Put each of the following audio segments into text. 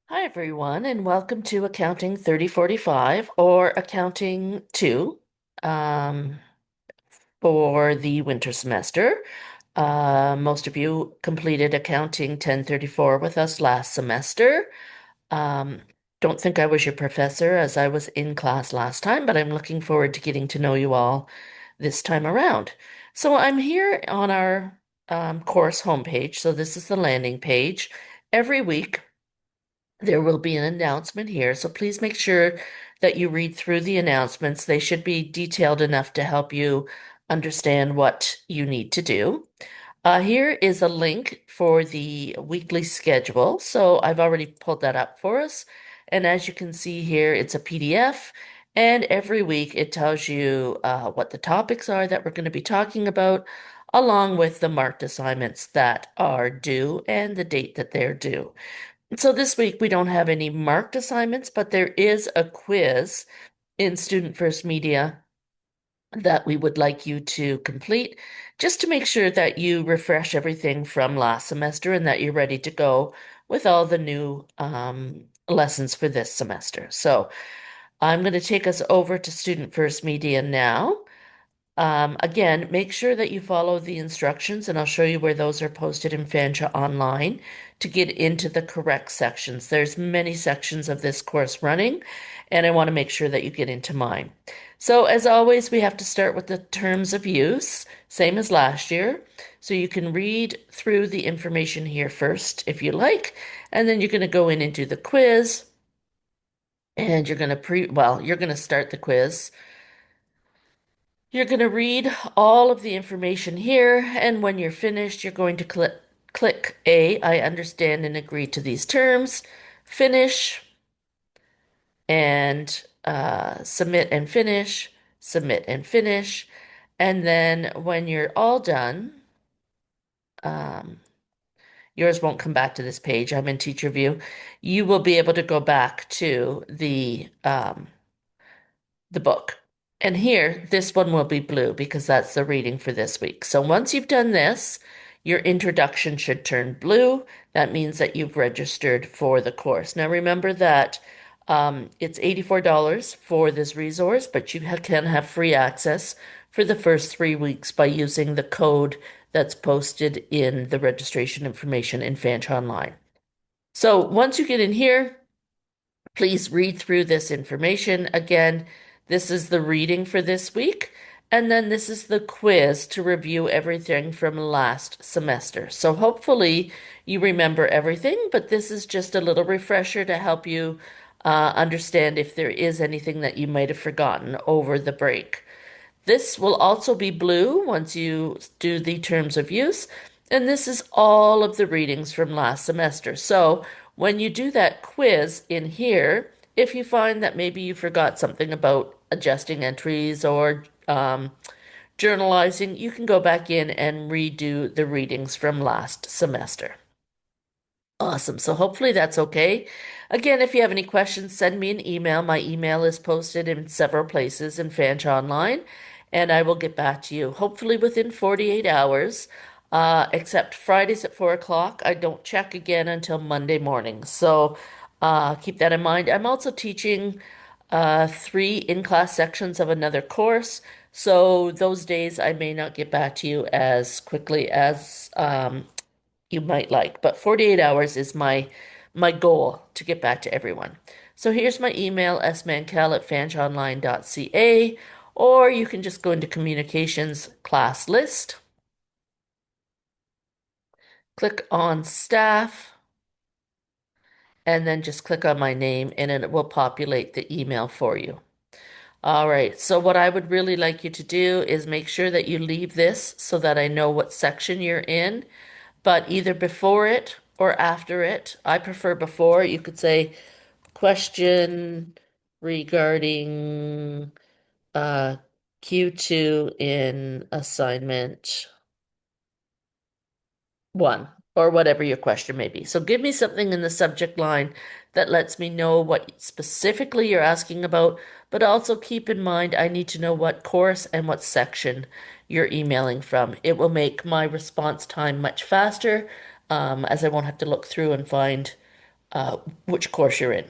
Hi, everyone, and welcome to Accounting 3045 or Accounting 2 um, for the winter semester. Most of you completed Accounting 1034 with us last semester. Um, don't think I was your professor as I was in class last time, but I'm looking forward to getting to know you all this time around. So I'm here on our course homepage. So this is the landing page. Every week, there will be an announcement here, so please make sure that you read through the announcements. They should be detailed enough to help you understand what you need to do. Here is a link for the weekly schedule. So I've already pulled that up for us. And as you can see here, it's a PDF. And every week it tells you what the topics are that we're going to be talking about, along with the marked assignments that are due and the date that they're due. So this week we don't have any marked assignments, but there is a quiz in Student First Media that we would like you to complete just to make sure that you refresh everything from last semester and that you're ready to go with all the new lessons for this semester. So I'm going to take us over to Student First Media now. Again, make sure that you follow the instructions, and I'll show you where those are posted in Fansha Online to get into the correct sections. There's many sections of this course running, and I want to make sure that you get into mine. So as always, we have to start with the terms of use, same as last year. So you can read through the information here first if you like, and then you're going to go in and do the quiz, and you're going to start the quiz. You're going to read all of the information here, and when you're finished, you're going to click A, I understand and agree to these terms, finish, and submit and finish, submit and finish. And then when you're all done, um, yours won't come back to this page. I'm in teacher view. You will be able to go back to the book. And here, this one will be blue because that's the reading for this week. So once you've done this, your introduction should turn blue. That means that you've registered for the course. Now remember that it's $84 for this resource, but you can have free access for the first 3 weeks by using the code that's posted in the registration information in Fanch Online. So once you get in here, please read through this information. Again, this is the reading for this week, and then this is the quiz to review everything from last semester. So hopefully you remember everything, but this is just a little refresher to help you understand if there is anything that you might have forgotten over the break. This will also be blue once you do the terms of use. And this is all of the readings from last semester. So when you do that quiz in here, if you find that maybe you forgot something about adjusting entries or journalizing, you can go back in and redo the readings from last semester. Awesome. So hopefully that's okay. Again, if you have any questions, send me an email. My email is posted in several places in Fanch Online, and I will get back to you hopefully within 48 hours. Except Fridays at 4 o'clock. I don't check again until Monday morning. So keep that in mind. I'm also teaching three in-class sections of another course. So those days I may not get back to you as quickly as you might like. But 48 hours is my goal to get back to everyone. So here's my email, smancal@fanchonline.ca, or you can just go into communications class list, click on staff, and then just click on my name and it will populate the email for you. All right, so what I would really like you to do is make sure that you leave this so that I know what section you're in, but either before it or after it. I prefer before. You could say question regarding uh, Q2 in assignment 1 or whatever your question may be. So give me something in the subject line that lets me know what specifically you're asking about, but also keep in mind I need to know what course and what section you're emailing from. It will make my response time much faster, as I won't have to look through and find uh, which course you're in.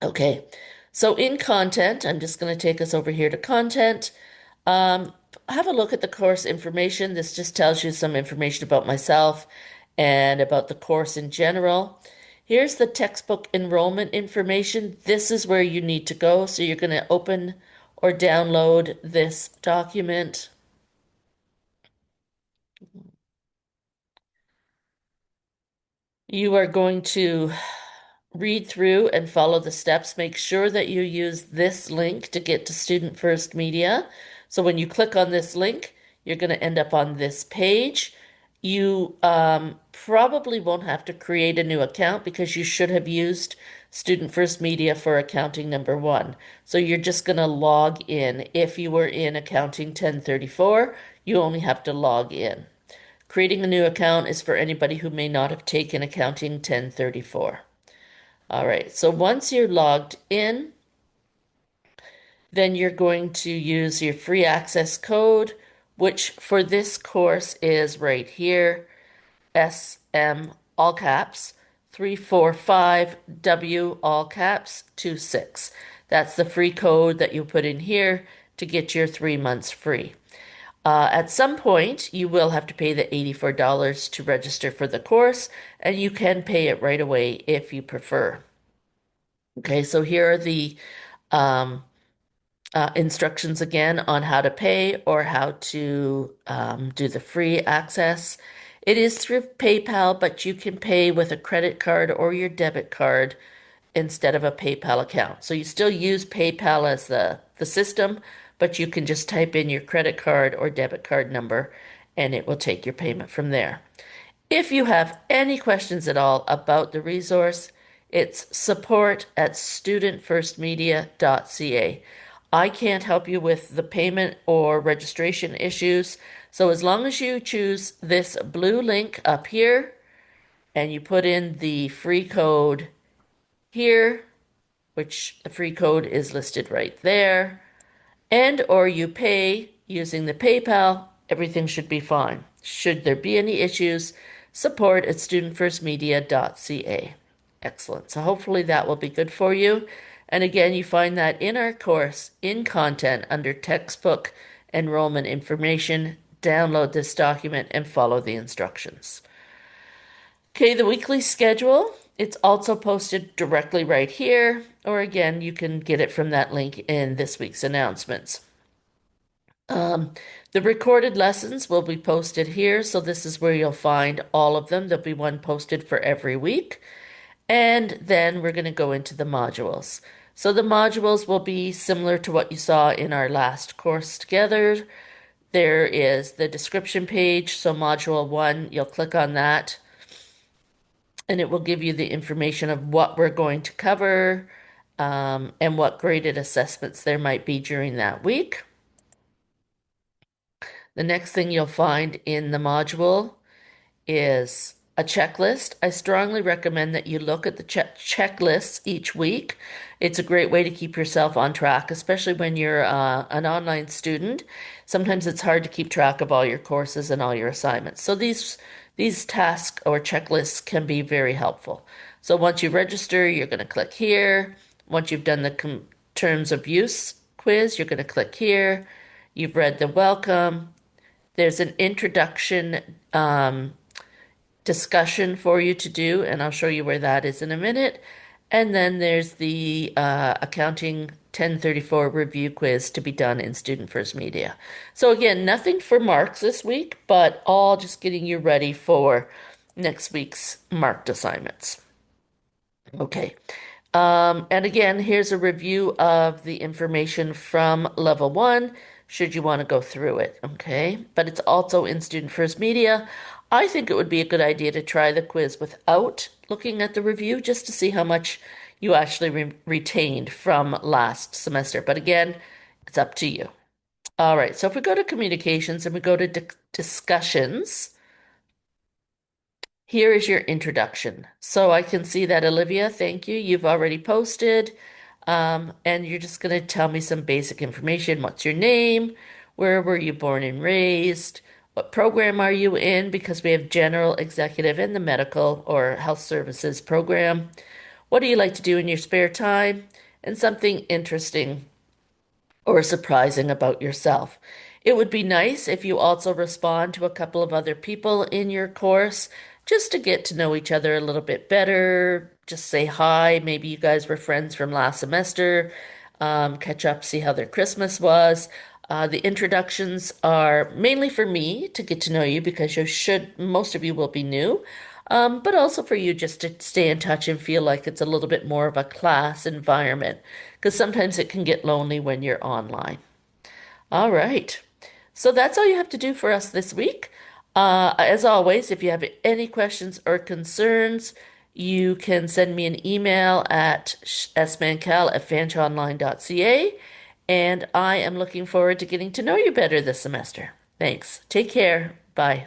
Okay, so in content, I'm just going to take us over here to content. Um, have a look at the course information. This just tells you some information about myself and about the course in general. Here's the textbook enrollment information. This is where you need to go. So you're going to open or download this document. You are going to read through and follow the steps. Make sure that you use this link to get to Student First Media. So when you click on this link, you're going to end up on this page. You probably won't have to create a new account because you should have used Student First Media for accounting number one. So you're just going to log in. If you were in accounting 1034, you only have to log in. Creating a new account is for anybody who may not have taken accounting 1034. All right, so once you're logged in, then you're going to use your free access code, which for this course is right here, SM all caps 345W all caps 26. That's the free code that you put in here to get your 3 months free. At some point, you will have to pay the $84 to register for the course, and you can pay it right away if you prefer. Okay, so here are the um, instructions again on how to pay or how to do the free access. It is through PayPal, but you can pay with a credit card or your debit card instead of a PayPal account. So you still use PayPal as the system, but you can just type in your credit card or debit card number and it will take your payment from there. If you have any questions at all about the resource, it's support@studentfirstmedia.ca. I can't help you with the payment or registration issues, so as long as you choose this blue link up here and you put in the free code here, which the free code is listed right there, and or you pay using the PayPal, everything should be fine. Should there be any issues, support@studentfirstmedia.ca. Excellent. So hopefully that will be good for you. And again, you find that in our course, in content, under textbook enrollment information. Download this document and follow the instructions. Okay, the weekly schedule, it's also posted directly right here, or again, you can get it from that link in this week's announcements. Um, the recorded lessons will be posted here, so this is where you'll find all of them. There'll be one posted for every week. And then we're going to go into the modules. So the modules will be similar to what you saw in our last course together. There is the description page. So module one, you'll click on that and it will give you the information of what we're going to cover and what graded assessments there might be during that week. The next thing you'll find in the module is a checklist. I strongly recommend that you look at the checklists each week. It's a great way to keep yourself on track, especially when you're an online student. Sometimes it's hard to keep track of all your courses and all your assignments. So these tasks or checklists can be very helpful. So once you register, you're going to click here. Once you've done the terms of use quiz, you're going to click here. You've read the welcome. There's an introduction discussion for you to do, and I'll show you where that is in a minute. And then there's the Accounting 1034 review quiz to be done in Student First Media. So again, nothing for marks this week, but all just getting you ready for next week's marked assignments. Okay. And again, here's a review of the information from level one, should you want to go through it, okay? But it's also in Student First Media. I think it would be a good idea to try the quiz without looking at the review just to see how much you actually retained from last semester. But again, it's up to you. All right, so if we go to communications and we go to discussions, here is your introduction. So I can see that, Olivia, thank you. You've already posted. And you're just going to tell me some basic information. What's your name? Where were you born and raised? What program are you in? Because we have general, executive, and the medical or health services program. What do you like to do in your spare time? And something interesting or surprising about yourself. It would be nice if you also respond to a couple of other people in your course just to get to know each other a little bit better. Just say hi. Maybe you guys were friends from last semester. Catch up, see how their Christmas was. The introductions are mainly for me to get to know you because most of you will be new, but also for you just to stay in touch and feel like it's a little bit more of a class environment because sometimes it can get lonely when you're online. All right. So that's all you have to do for us this week. As always, if you have any questions or concerns, you can send me an email at smancal@fanchonline.ca, and I am looking forward to getting to know you better this semester. Thanks. Take care. Bye.